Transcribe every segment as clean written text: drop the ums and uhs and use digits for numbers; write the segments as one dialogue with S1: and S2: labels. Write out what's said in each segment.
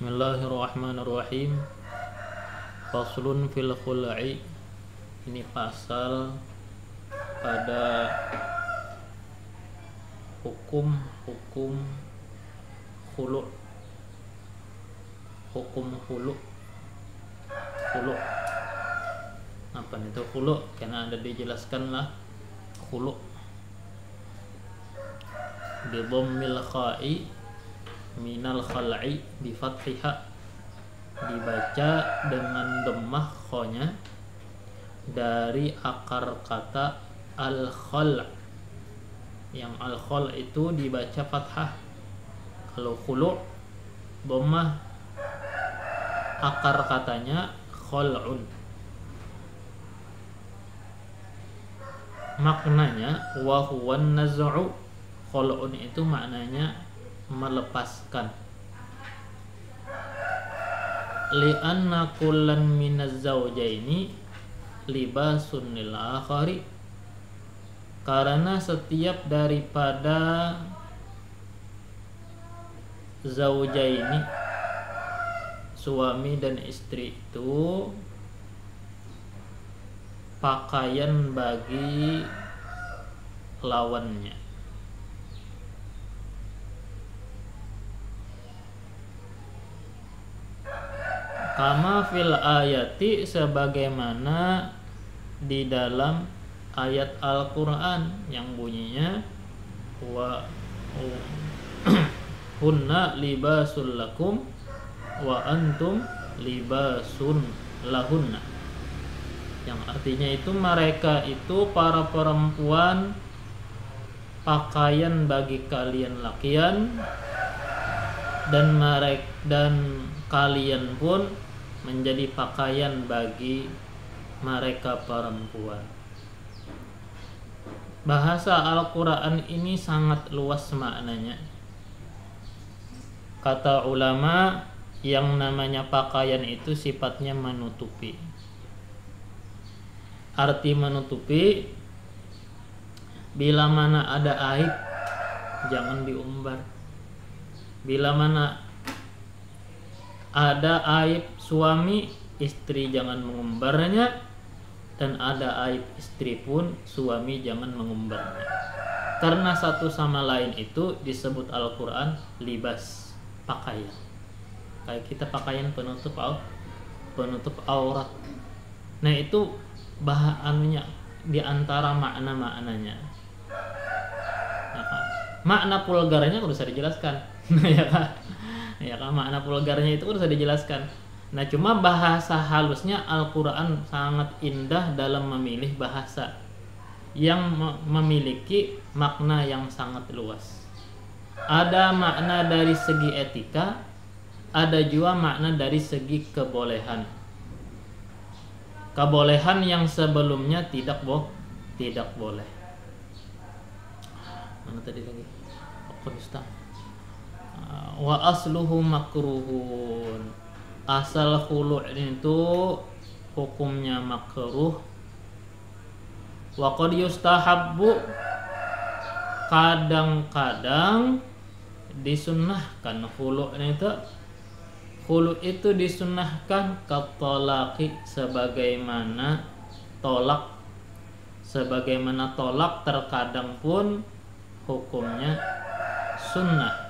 S1: Bismillahirrahmanirrahim. Faslun fil khul'i. Ini pasal pada hukum khulu'. Hukum khulu'. Apa itu khulu'? Karena ada dijelaskan lah khulu'. Bi dhammil kha'i minal khal'i bi fathiha, dibaca dengan dhammah kha-nya dari akar kata al-khal'. Yang al-khal' itu dibaca fathah. Kalau khulu' dhammah akar katanya khal'un. Maknanya wa huwan naz'u. Khal'un itu maknanya melepaskan. Li'anna kullan minaz zawjaini libasun lil akhari. Karena setiap daripada zawjaini, suami dan istri itu, pakaian bagi lawannya. Kama fil ayati, sebagaimana di dalam ayat Al-Quran yang bunyinya wa hunna libasul lakum wa antum libasun lahunna. Yang artinya itu mereka itu para perempuan pakaian bagi kalian lakian, dan kalian pun menjadi pakaian bagi mereka perempuan. Bahasa Al-Quran ini sangat luas maknanya. Kata ulama, yang namanya pakaian itu sifatnya menutupi. Arti menutupi, bila mana ada aib jangan diumbar. Bila mana ada aib suami, istri jangan mengumbarnya, dan ada aib istri pun suami jangan mengumbarnya. Karena satu sama lain itu disebut Al-Quran libas, pakaian. Kayak kita pakaian penutup aurat. Nah itu bahannya di antara makna-maknanya. Makna vulgarnya udah bisa dijelaskan. Ya kan makna vulgarnya itu udah dijelaskan. Nah cuma bahasa halusnya Al-Quran sangat indah dalam memilih bahasa yang memiliki makna yang sangat luas. Ada makna dari segi etika, ada juga makna dari segi kebolehan. Kebolehan yang sebelumnya tidak boleh. Mana tadi lagi? Wa asluhu makruhun. Asal khulu' itu hukumnya makruh. Wa qad yustahabbu, kadang-kadang disunnahkan. Khulu' itu disunnahkan katalaqi, sebagaimana tolak terkadang pun hukumnya sunnah.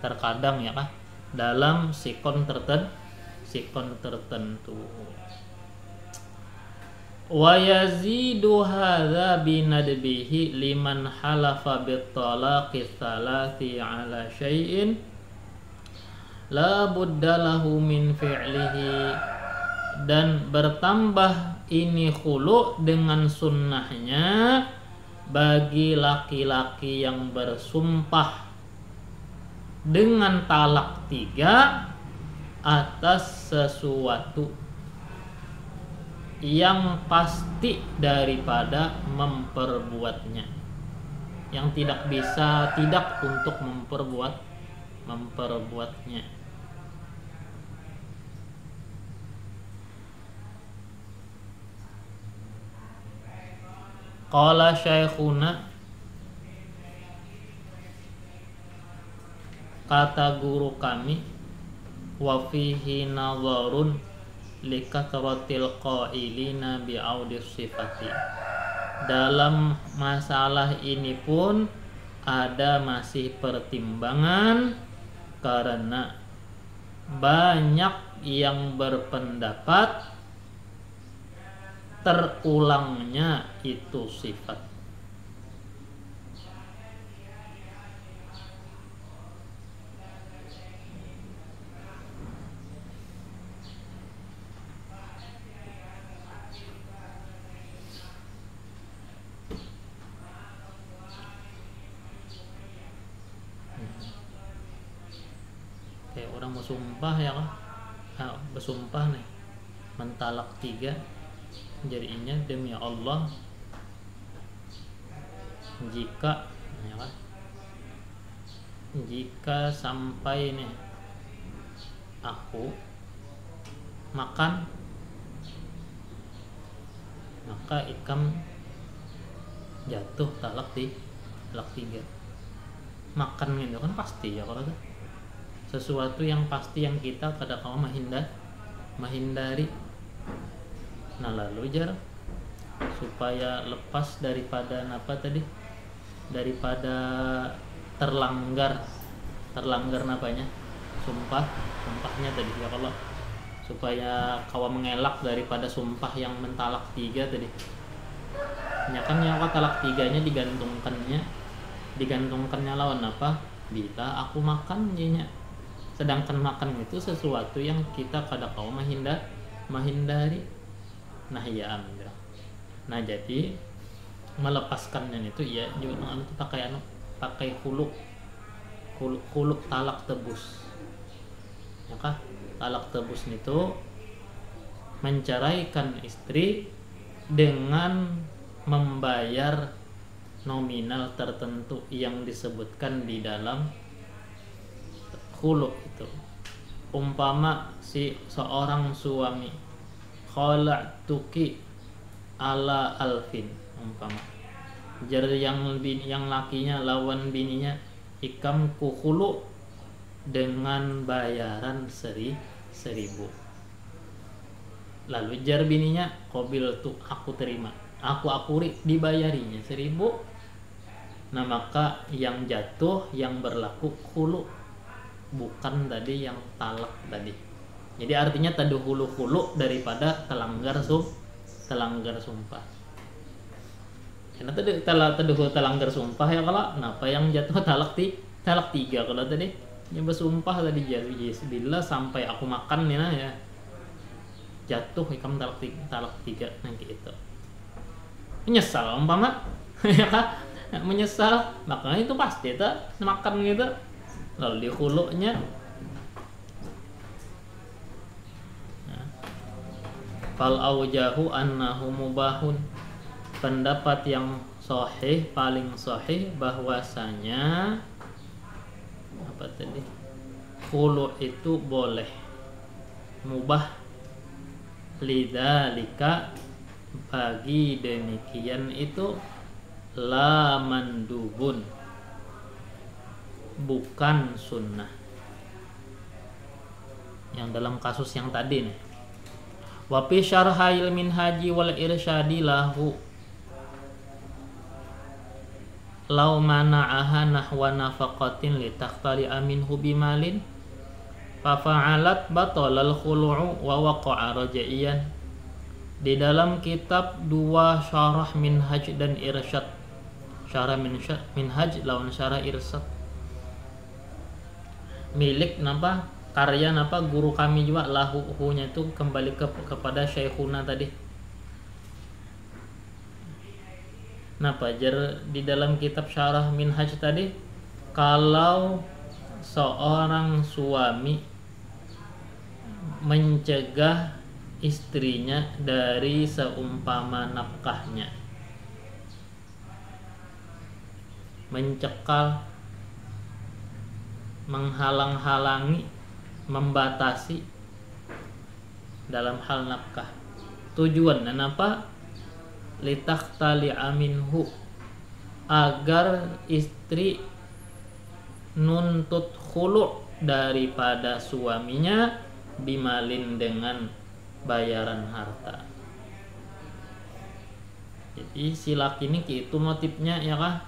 S1: Terkadang ya kah, dalam sikon tertentu. Wa yazidu hadza binadbihi liman halafa bitalaqi thalathi ala syai'in la budda lahu min fi'lihi. Dan bertambah ini khulu' dengan sunnahnya bagi laki-laki yang bersumpah dengan talak 3 atas sesuatu yang pasti daripada memperbuatnya, yang tidak untuk memperbuatnya. Qala syekhuna, kata guru kami, wa fihi nadharun likathratil qailina bi'audis sifati. Dalam masalah ini pun ada masih pertimbangan karena banyak yang berpendapat terulangnya itu sifat. Kayak orang bersumpah ya kan, bersumpah nih mentalak 3, jadinya demi Allah jika ya kan, jika sampai nih aku makan maka ikam jatuh talak 3. Makan gitu kan pasti ya, kalau tuh sesuatu yang pasti yang kita kadang kala menghindari. Nah lalu jar supaya lepas daripada apa tadi, daripada terlanggar napanya sumpahnya tadi ya, kalau supaya kawa mengelak daripada sumpah yang mentalak 3 tadi ya kan, yang talak 3-nya digantungkannya lawan apa, bila aku makan jadinya. Sedangkan makan itu sesuatu yang kita kadang kala menghindari. Nah ya ambil. Nah jadi melepaskannya itu ya juga itu pakai huluk talak tebus. Maka talak tebus itu menceraikan istri dengan membayar nominal tertentu yang disebutkan di dalam huluk itu. Umpama si seorang suami khala'tuki ala alfin, umpama jar yang lakinya lawan bininya, ikam ku khulu dengan bayaran 1.000. Lalu jar bininya, qabil tu aku terima, aku akuri dibayarinya 1.000. Nah maka yang jatuh yang berlaku khulu, bukan tadi yang talak tadi. Jadi artinya tadu hulu daripada telanggar sumpah. Karena tadi telanggar sumpah ya, kalau kenapa yang jatuh talak 3 kalau tadi yang bersumpah tadi jadi bila sampai aku makan nih nah ya jatuh ikam talak 3 nanti itu. Menyesal umpama ya kan, menyesal makanya itu pasti itu makan gitu. Lalu di hulunya fal aujahu annahu mubahun, pendapat yang sahih paling sahih bahwasanya apa tadi, hulu itu boleh, mubah, lidzalika bagi demikian itu la mandubun, bukan sunnah. Yang dalam kasus yang tadi nih, wa fi syarhil minhaji wal irsyadi lahu law mana'aha nahwa nafaqatin li takhtali aminhu bimalin fa fa'alat batalal khulu'u wa waqa'a rajaiyan. Di dalam kitab 2 syarah minhaj dan irsyad, syarah minhaj lawan syarah irsyad milik napa, karya napa guru kami juga, lahu-nya itu kembali kepada syekhuna tadi. Napa jar di dalam kitab syarah minhaj tadi, kalau seorang suami mencegah istrinya dari seumpama nafkahnya, mencekal, menghalang-halangi, membatasi dalam hal nafkah. Tujuannya apa? Litakhtali aminhu, agar istri nuntut khulu' daripada suaminya bimalin dengan bayaran harta. Jadi si laki ini itu motifnya ya kah?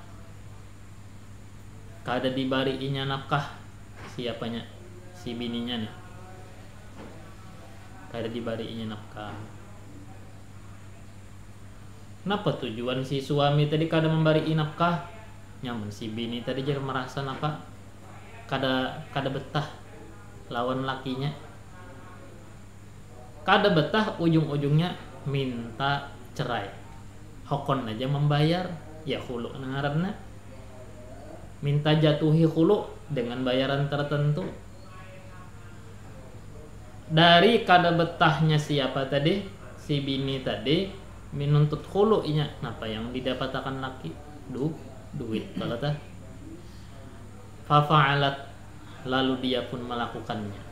S1: Kada dibariinya nafkah siapanya? Si bininya nih. Kada dibariinya nafkah. Kenapa tujuan si suami tadi kada memberi nafkah? Nyaman si bini tadi jadi merasa apa? Kada betah lawan lakinya. Kada betah, ujung-ujungnya minta cerai. Hokon aja membayar, ya khulu ngaranna. Minta jatuhi khulu dengan bayaran tertentu. Dari kada betahnya siapa tadi? Si bini tadi menuntut khulu inya. Napa yang didapatkan laki? Duit kalau tah. Fafa'alat, lalu dia pun melakukannya.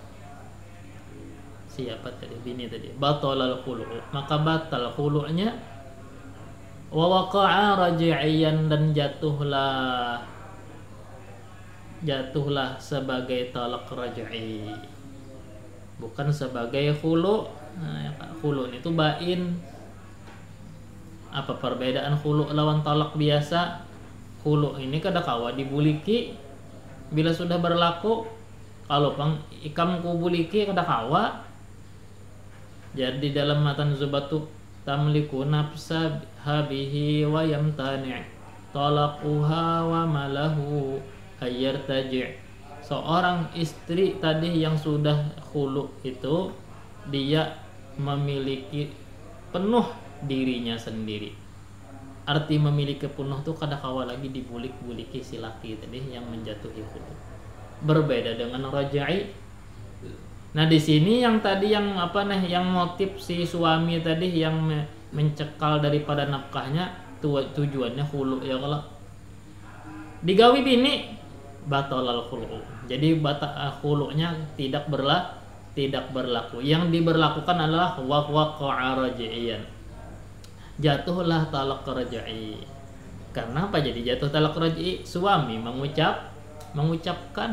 S1: Siapa tadi? Bini tadi. Batalal khulu, maka batal khulu'nya. Wa waqa'a raji'iyan, dan jatuhlah sebagai talak raj'i, bukan sebagai khulu. Nah, khulu itu bain. Apa perbedaan khulu lawan talak biasa? Khulu ini kada kawa dibuliki bila sudah berlaku. Kalau pang ikam ku buliki kada kawa. Jadi dalam matan Zubatu, tamliku nafsa habihi wa yamtani' talaquha wa malahu hayyartaji'. Seorang istri tadi yang sudah khulu itu, dia memiliki penuh dirinya sendiri. Arti memiliki penuh tuh kada kawa lagi dibulik-buliki si laki tadi yang menjatuhi khulu. Berbeda dengan rajai. Nah di sini yang tadi yang yang motif si suami tadi yang mencekal daripada nafkahnya, tujuannya khulu ya. Kalau digawi bini batalal khulu, jadi khulunya tidak berlaku. Yang diberlakukan adalah waqa'a raj'iyan, jatuhlah talak raj'i. Karena apa jadi jatuh talak raj'i? Suami mengucapkan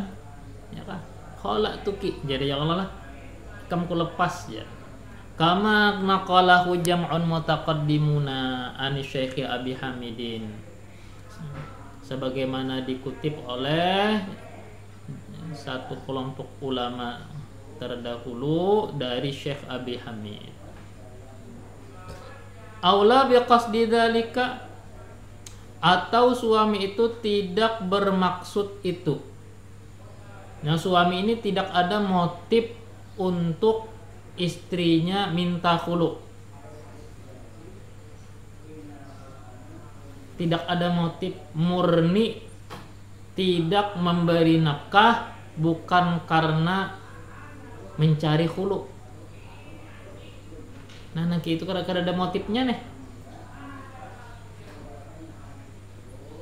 S1: ya kan, kholak tuki, jadi ya Allah lah kamu ku lepas ya. Kama naqalahu jam'un mutaqaddimuna ani Syekh Abi Hamidin, sebagaimana dikutip oleh satu kelompok ulama terdahulu dari Syekh Abi Hamid. Aula biqasdi dzalika, atau suami itu tidak bermaksud itu. Nah suami ini tidak ada motif untuk istrinya minta khulu, tidak ada motif murni tidak memberi nafkah bukan karena mencari khulu. Nah nanti itu kadang-kadang ada motifnya nih.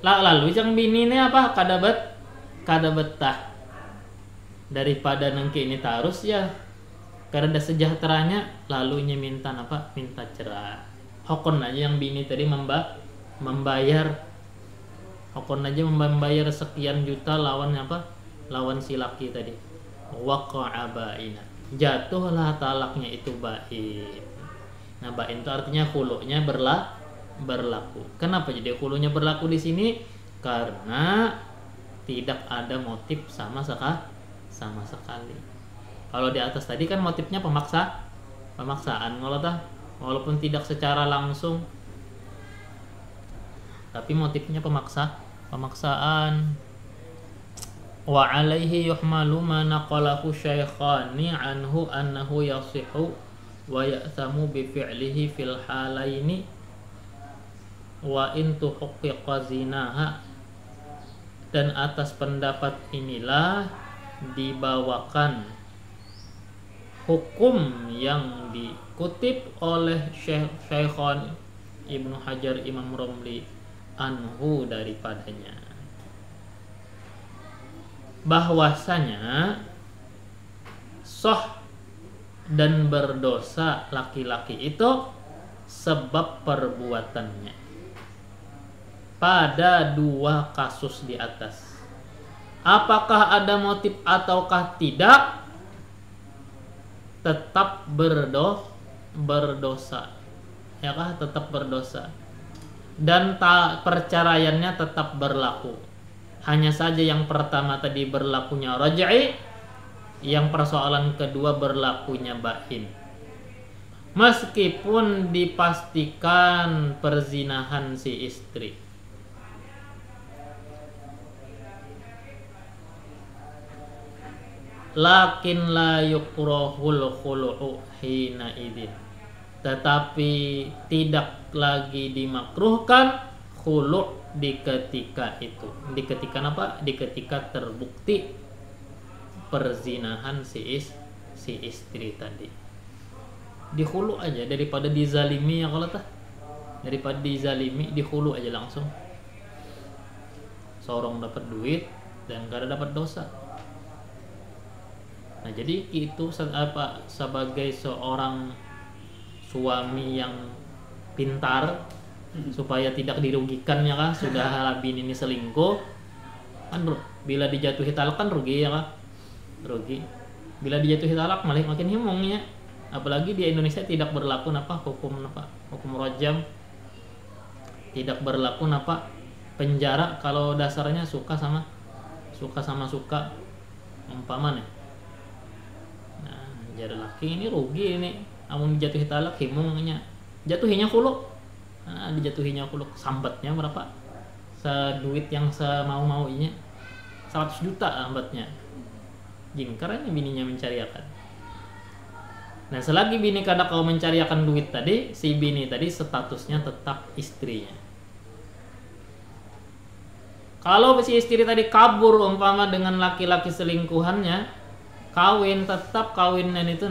S1: Lalu yang bini ini apa? Kada betah daripada nengki ini tarus ya, karena ada sejahteranya, lalunya minta apa? Minta cerai. Hokon aja yang bini tadi membayar, hokon aja membayar sekian juta lawan apa? Lawan si laki tadi. Waqa'a ba'ina, jatuhlah talaknya itu bain. Nah bain itu artinya khulunya berlaku. Kenapa jadi khulunya berlaku di sini? Karena tidak ada motif sama sekali. Kalau di atas tadi kan motifnya pemaksaan, walaupun tidak secara langsung, tapi motifnya pemaksaan. Wa alaihi yuhmalu ma naqalahu syaikhani anhu annahu yasihu wa ya'thamu bi fi'lihi fil halaini wa in tuhaqqiqa zinaha. Dan atas pendapat inilah dibawakan hukum yang dikutip oleh Syekhon Ibnu Hajar Imam Romli anhu daripadanya, bahwasanya soh dan berdosa laki-laki itu sebab perbuatannya pada dua kasus di atas. Apakah ada motif ataukah tidak, tetap berdosa. Ya kah? Tetap berdosa. Dan perceraiannya tetap berlaku. Hanya saja yang pertama tadi berlakunya raj'i, yang persoalan kedua berlakunya bain. Meskipun dipastikan perzinahan si istri. Lakin la yukrahul khulu'u hina idin. Tetapi tidak lagi dimakruhkan khulu' di ketika itu. Di ketika apa? Di ketika terbukti perzinahan si istri tadi. Di khulu' aja daripada dizalimi, ya kalau tah. Daripada dizalimi, di khulu' aja langsung. Seorang dapat duit dan gak ada dapat dosa. Nah, jadi itu sebagai seorang suami yang pintar supaya tidak dirugikan, ya kan, sudah bini ini selingkuh kan, bila dijatuhi talak kan rugi, ya kan, rugi. Bila dijatuhi talak malah makin himungnya. Apalagi di Indonesia tidak berlaku hukum rajam, tidak berlaku penjara kalau dasarnya suka sama suka umpamanya. Jadi laki ini rugi ini, amun dijatuhi talak himungnya, jatuhinya khulu'. Nah, dijatuhinya khulu', sambatnya berapa? Seduit yang semau-maunya 100 juta sambatnya. Jingkarnya bininya mencariakan. Nah, selagi bini kada kau mencariakan duit tadi, si bini tadi statusnya tetap istrinya. Kalau si istri tadi kabur umpama dengan laki-laki selingkuhannya, tetap kawinan itu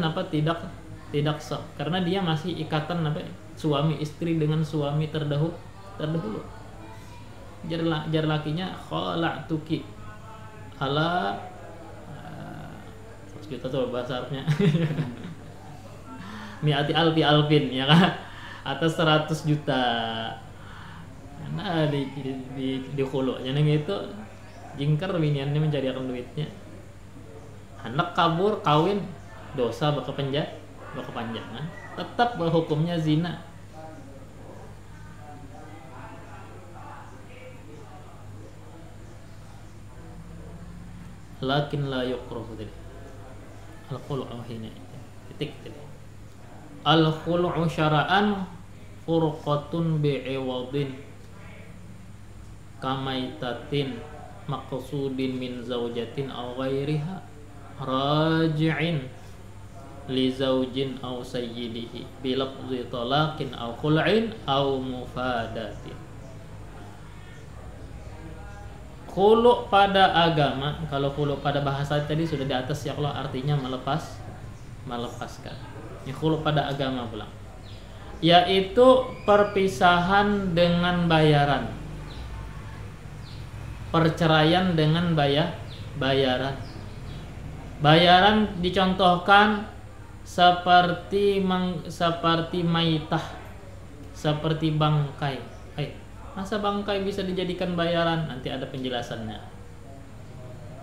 S1: tidak sah, karena dia masih ikatan suami istri dengan suami terdahulu. Jar lakinya khala'tuki ala 100 juta tuh bahasa Arabnya. Mi'ati alfin, ya kan, atas 100 juta. Nah, di khulu'nya gitu jingkar biniannya mencarikan duitnya. Anak kabur kawin dosa berkepanjangan, tetap berhukumnya zina. Lakin la yukrahu tadi al-khulu'u hina titik tadi. Al-khulu'u syara'an furqatun bi'iwadin kamaitatin maqsudin min zaujatin aw ghairiha raji'in li zaujin aw sayyidihi bilafzi talaqin aw khul'in aw mufadatin. Khulu' pada agama, kalau khulu' pada bahasa tadi sudah di atas, ya Allah, artinya melepaskan. Ini khulu' pada agama pula, yaitu perpisahan dengan bayaran, perceraian dengan bayaran. Bayaran dicontohkan seperti maitah, seperti bangkai. Masa bangkai bisa dijadikan bayaran? Nanti ada penjelasannya.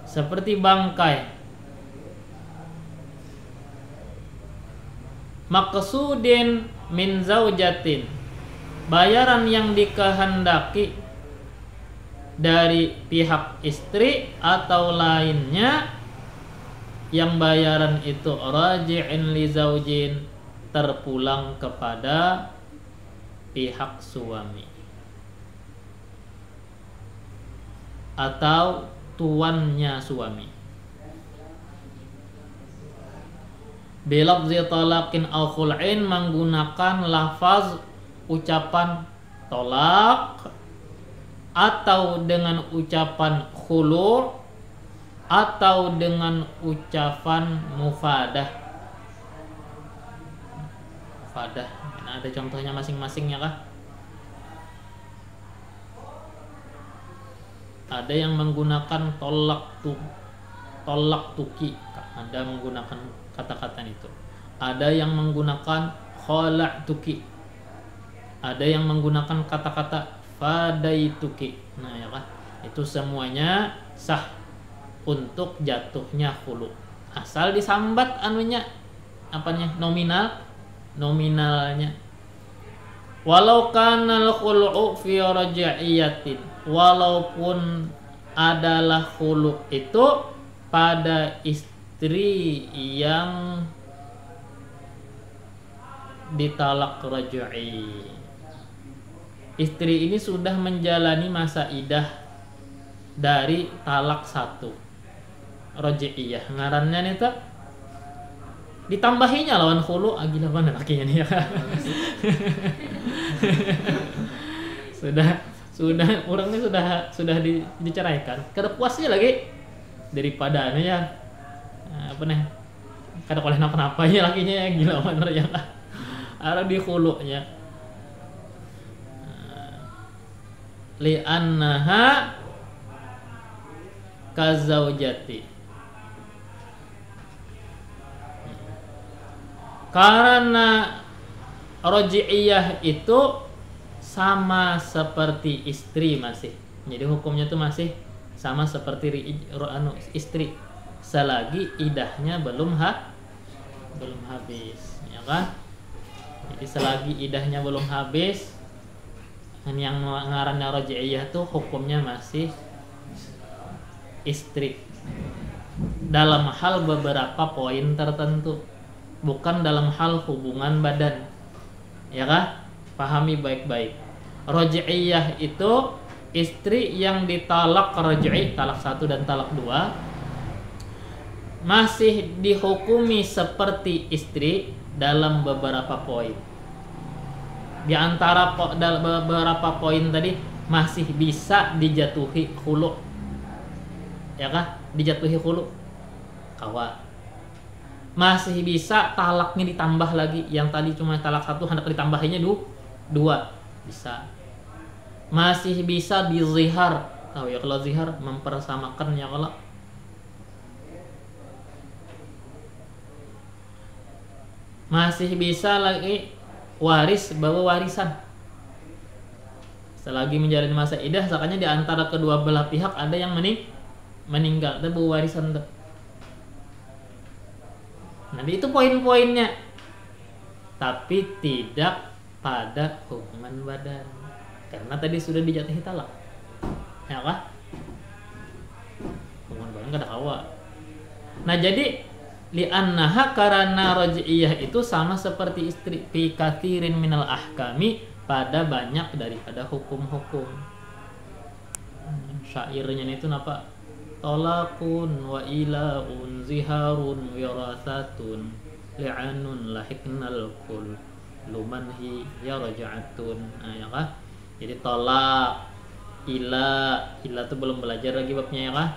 S1: Seperti bangkai. Maqsudin min zaujatin, bayaran yang dikehendaki dari pihak istri atau lainnya, yang bayaran itu raji'in li zaujin, terpulang kepada pihak suami atau tuannya suami. Bilafzi talaqin aw khul'in, menggunakan lafaz ucapan tolak atau dengan ucapan khulu' atau dengan ucapan mufadah. Nah, ada contohnya masing-masingnya kah? Ada yang menggunakan tolak tuki, ada menggunakan kata-kata itu. Ada yang menggunakan khala'tuki, ada yang menggunakan kata-kata fadaituki. Nah, ya kan, itu semuanya sah untuk jatuhnya khulu. Asal disambat anunya apanya nominalnya. Walau kana al-khulu'u fi raj'iyatin, walaupun adalah khulu itu pada istri yang ditalak raj'i. Istri ini sudah menjalani masa idah dari talak 1 raj'iyah, ngarannya nih tak ditambahinya lawan khulu, gila banget lakinya nih ya. sudah orangnya sudah diceraikan, kada puasnya lagi daripada anu ya apa nih, kada boleh kenapa ya lakinya ya, gila bener ya. Arah di khulunya li annaha kazaujati, karena raj'iyah itu sama seperti istri masih. Jadi hukumnya itu masih sama seperti istri selagi idahnya belum habis, ya kan? Jadi selagi idahnya belum habis, yang ngarannya raj'iyah itu hukumnya masih istri dalam hal beberapa poin tertentu, bukan dalam hal hubungan badan, ya kan? Pahami baik-baik. Raj'iyah itu istri yang ditalak raj'i, talak 1 dan talak 2, masih dihukumi seperti istri dalam beberapa poin. Di antara beberapa poin tadi masih bisa dijatuhi khulu, ya kah? Dijatuhi khulu kawa. Masih bisa talaknya ditambah lagi, yang tadi cuma talak 1 hendak ditambahinya 2 bisa. Masih bisa bizihar, tahu ya kalau zihar mempersamakan, ya kalau masih bisa lagi waris, bawa warisan selagi menjalani masa idah, sakanya di antara kedua belah pihak ada yang meninggal, ada bawa warisan tuh. Nah itu poin-poinnya, tapi tidak pada hubungan badan karena tadi sudah dijatuhi talak, ya kah? Hubungan badan kada kawa. Nah jadi li'annaha, karena raj'iyah itu sama seperti istri, fi katsirin minal ahkami, pada banyak daripada hukum-hukum. Syairnya itu napa? Talaqun wa ilaun ziharun wirasatun li'anun lahiknal kul lumanhi ya raja'atun. Nah, ya kah? Jadi tolak, ila itu belum belajar lagi babnya, ya kah?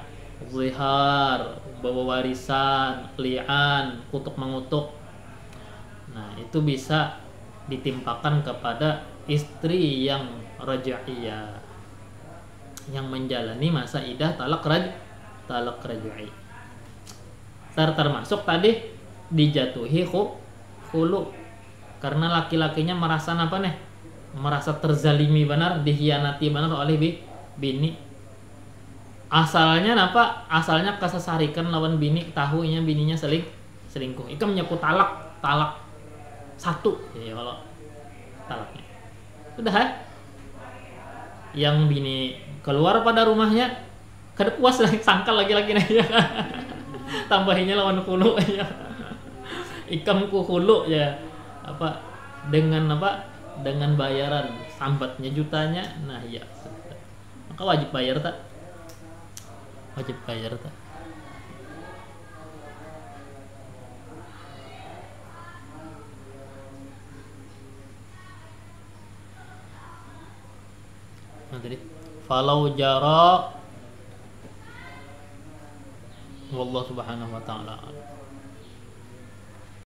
S1: Zihar, bawa warisan, li'an, kutuk mengutuk. Nah itu bisa ditimpakan kepada istri yang raj'iyah, yang menjalani masa idah talak raj'i. Termasuk tadi dijatuhi khulu karena laki-lakinya merasa apa nih? Merasa terzalimi benar, dikhianati benar oleh bini. Asalnya apa? Asalnya kesesarikan lawan bini, tahunya bininya selingkuh. Itu menyebut talak 1 ya kalau talaknya. Sudah ya? Yang bini keluar pada rumahnya kada puas lagi, sangkal lagi-lagi ya. Tambahinnya lawan khulu ya. Ikam ku khulu ya. Apa? Dengan bayaran sambatnya jutanya. Nah iya. Maka wajib bayar tak? Wajib bayar tak? Nah tadi falau jara wallahu subhanahu wa ta'ala